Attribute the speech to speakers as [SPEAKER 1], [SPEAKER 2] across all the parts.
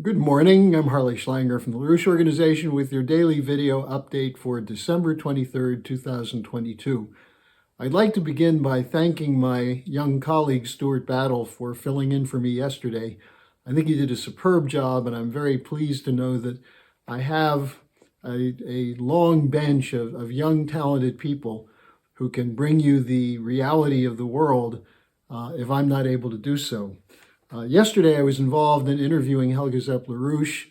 [SPEAKER 1] Good morning. I'm Harley Schlanger from the LaRouche Organization with your daily video update for December 23rd, 2022. I'd like to begin by thanking my young colleague, Stuart Battle, for filling in for me yesterday. I think he did a superb job, and I'm very pleased to know that I have a long bench of young, talented people who can bring you the reality of the world if I'm not able to do so. Yesterday, I was involved in interviewing Helga Zepp-LaRouche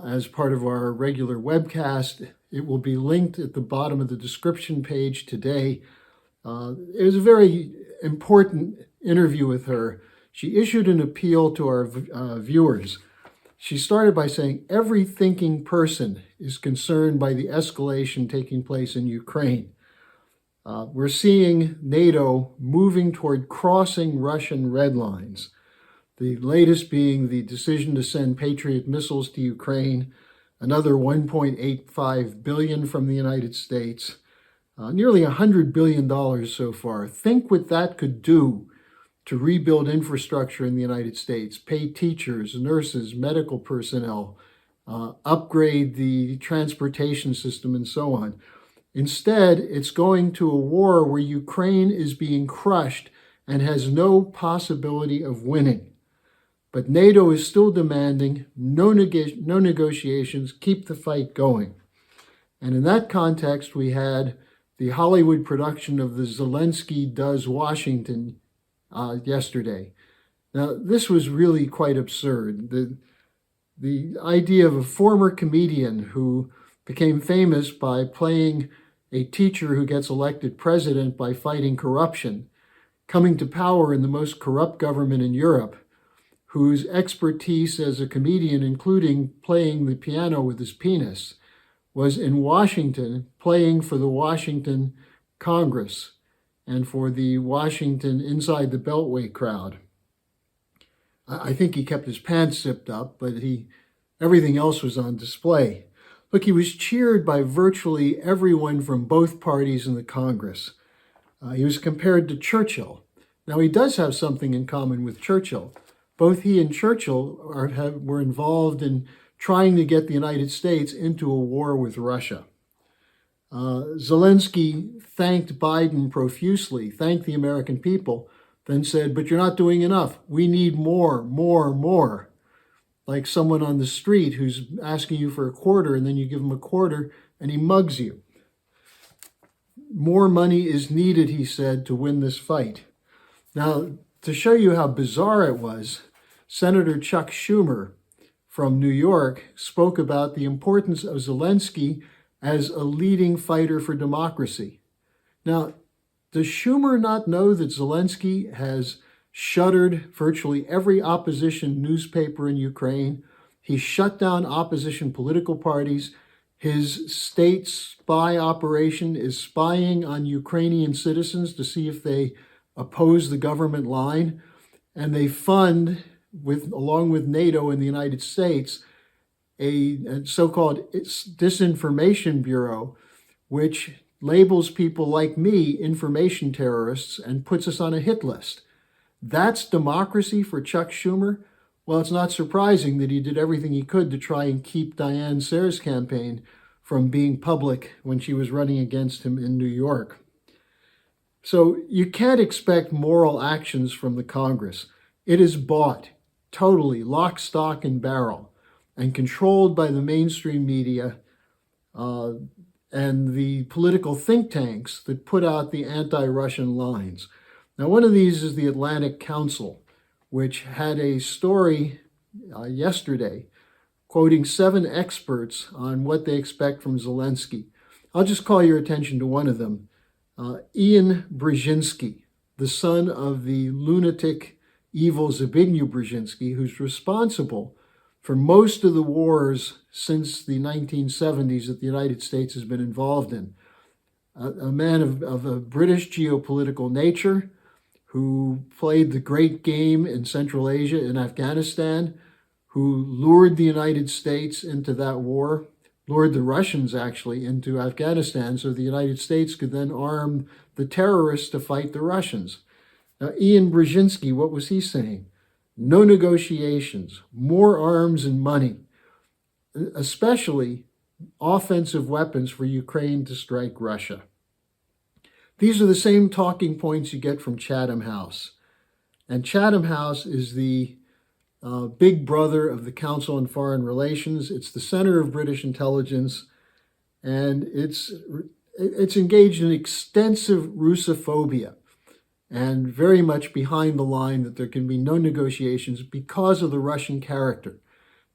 [SPEAKER 1] as part of our regular webcast. It will be linked at the bottom of the description page today. It was a very important interview with her. She issued an appeal to our viewers. She started by saying every thinking person is concerned by the escalation taking place in Ukraine. We're seeing NATO moving toward crossing Russian red lines. The latest being the decision to send Patriot missiles to Ukraine, another $1.85 billion from the United States, nearly $100 billion so far. Think what that could do to rebuild infrastructure in the United States, pay teachers, nurses, medical personnel, upgrade the transportation system, and so on. Instead, it's going to a war where Ukraine is being crushed and has no possibility of winning. But NATO is still demanding no negotiations, keep the fight going. And in that context, we had the Hollywood production of the Zelensky Does Washington yesterday. Now, this was really quite absurd. The idea of a former comedian who became famous by playing a teacher who gets elected president by fighting corruption, coming to power in the most corrupt government in Europe, whose expertise as a comedian, including playing the piano with his penis, was in Washington playing for the Washington Congress and for the Washington Inside the Beltway crowd. I think he kept his pants zipped up, but everything else was on display. Look, he was cheered by virtually everyone from both parties in the Congress. He was compared to Churchill. Now, he does have something in common with Churchill. Both he and Churchill were involved in trying to get the United States into a war with Russia. Zelensky thanked Biden profusely, thanked the American people, then said, but you're not doing enough. We need more, more, more. Like someone on the street who's asking you for a quarter, and then you give him a quarter and he mugs you. More money is needed, he said, to win this fight. Now, to show you how bizarre it was, Senator Chuck Schumer from New York spoke about the importance of Zelensky as a leading fighter for democracy. Now, does Schumer not know that Zelensky has shuttered virtually every opposition newspaper in Ukraine? He shut down opposition political parties. His state spy operation is spying on Ukrainian citizens to see if they oppose the government line, and they fund, along with NATO and the United States, a so-called disinformation bureau, which labels people like me information terrorists and puts us on a hit list. That's democracy for Chuck Schumer? Well, it's not surprising that he did everything he could to try and keep Diane Sayre's campaign from being public when she was running against him in New York. So you can't expect moral actions from the Congress. It is bought totally, lock, stock, and barrel, and controlled by the mainstream media and the political think tanks that put out the anti-Russian lines. Now, one of these is the Atlantic Council, which had a story yesterday quoting 7 experts on what they expect from Zelensky. I'll just call your attention to one of them. Ian Brzezinski, the son of the lunatic, evil Zbigniew Brzezinski, who's responsible for most of the wars since the 1970s that the United States has been involved in. A man of a British geopolitical nature who played the great game in Central Asia and Afghanistan, who lured the United States into that war, lured the Russians actually into Afghanistan so the United States could then arm the terrorists to fight the Russians. Now, Ian Brzezinski, what was he saying? no negotiations, more arms and money, especially offensive weapons for Ukraine to strike Russia. These are the same talking points you get from Chatham House. And Chatham House is the big brother of the Council on Foreign Relations. It's the center of British intelligence, and it's engaged in extensive Russophobia and very much behind the line that there can be no negotiations because of the Russian character.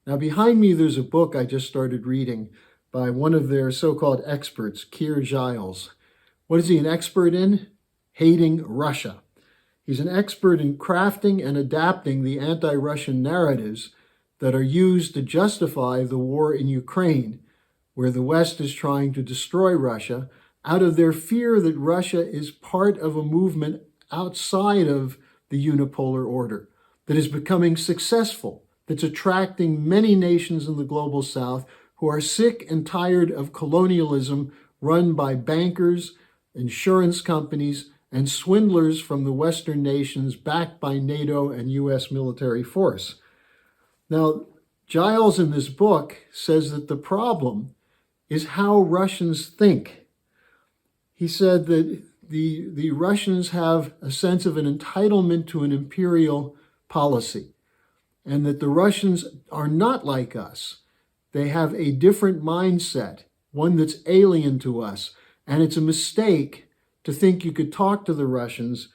[SPEAKER 1] Now, behind me, there's a book I just started reading by one of their so-called experts, Keir Giles. What is he an expert in? Hating Russia. He's an expert in crafting and adapting the anti-Russian narratives that are used to justify the war in Ukraine, where the West is trying to destroy Russia out of their fear that Russia is part of a movement outside of the unipolar order that is becoming successful, that's attracting many nations in the global South who are sick and tired of colonialism run by bankers, insurance companies, and swindlers from the Western nations backed by NATO and US military force. Now, Giles in this book says that the problem is how Russians think. He said that the Russians have a sense of an entitlement to an imperial policy, and that the Russians are not like us. They have a different mindset, one that's alien to us, and it's a mistake to think you could talk to the Russians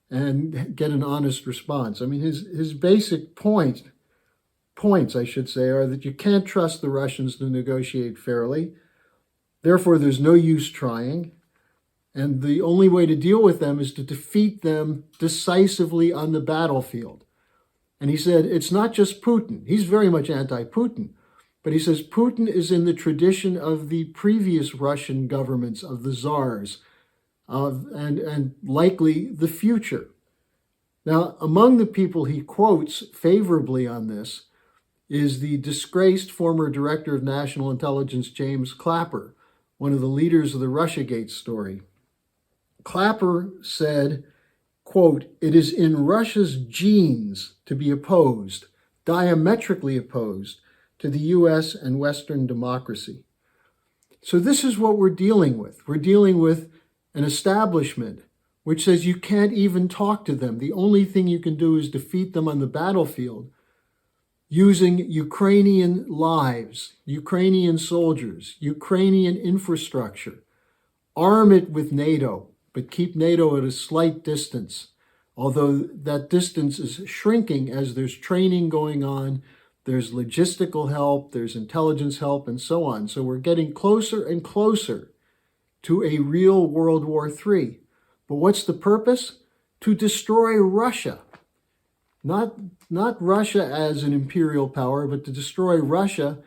[SPEAKER 1] and get an honest response. I mean, his basic points, I should say, are that you can't trust the Russians to negotiate fairly. Therefore, there's no use trying. And the only way to deal with them is to defeat them decisively on the battlefield. And he said, it's not just Putin. He's very much anti-Putin. But he says Putin is in the tradition of the previous Russian governments, of the czars, and likely the future. Now, among the people he quotes favorably on this is the disgraced former Director of National Intelligence, James Clapper, one of the leaders of the Russiagate story. Clapper said, quote, "It is in Russia's genes to be opposed, diametrically opposed, to the US and Western democracy." So this is what we're dealing with. We're dealing with an establishment which says you can't even talk to them. The only thing you can do is defeat them on the battlefield using Ukrainian lives, Ukrainian soldiers, Ukrainian infrastructure. Arm it with NATO, but keep NATO at a slight distance, although that distance is shrinking as there's training going on, there's logistical help, there's intelligence help, and so on. So we're getting closer and closer to a real World War III. But what's the purpose? To destroy Russia. Not Russia as an imperial power, but to destroy Russia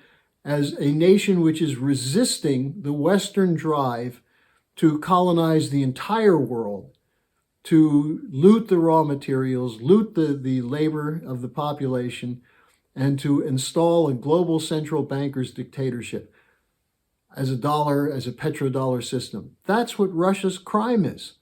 [SPEAKER 1] as a nation which is resisting the Western drive to colonize the entire world, to loot the raw materials, loot the labor of the population, and to install a global central bankers dictatorship as a petrodollar system. That's what Russia's crime is,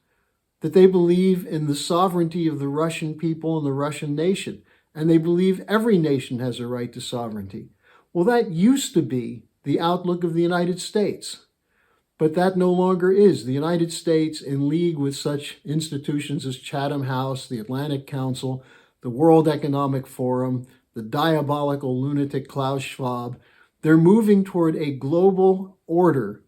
[SPEAKER 1] that they believe in the sovereignty of the Russian people and the Russian nation, and they believe every nation has a right to sovereignty. Well, that used to be the outlook of the United States. But that no longer is. The United States, in league with such institutions as Chatham House, the Atlantic Council, the World Economic Forum, the diabolical lunatic Klaus Schwab, they're moving toward a global order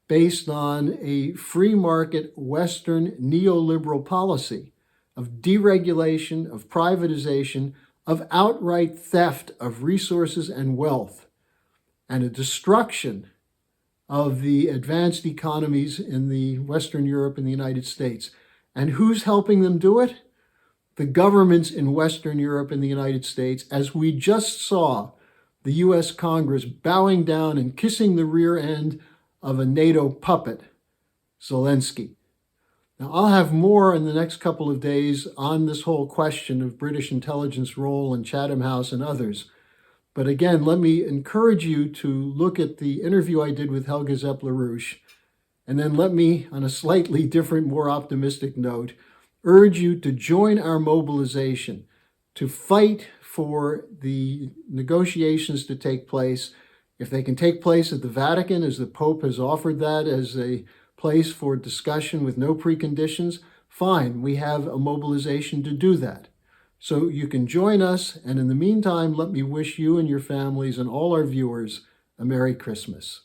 [SPEAKER 1] based on a free market Western neoliberal policy of deregulation, of privatization, of outright theft of resources and wealth, and a destruction of the advanced economies in the Western Europe and the United States. And who's helping them do it? The governments in Western Europe and the United States, as we just saw the US Congress bowing down and kissing the rear end of a NATO puppet, Zelensky. Now, I'll have more in the next couple of days on this whole question of British intelligence role in Chatham House and others. But again, let me encourage you to look at the interview I did with Helga Zepp-LaRouche, and then let me, on a slightly different, more optimistic note, urge you to join our mobilization. to fight for the negotiations to take place. If they can take place at the Vatican, as the Pope has offered that as a place for discussion with no preconditions, fine, we have a mobilization to do that. So you can join us, and in the meantime, let me wish you and your families and all our viewers a Merry Christmas.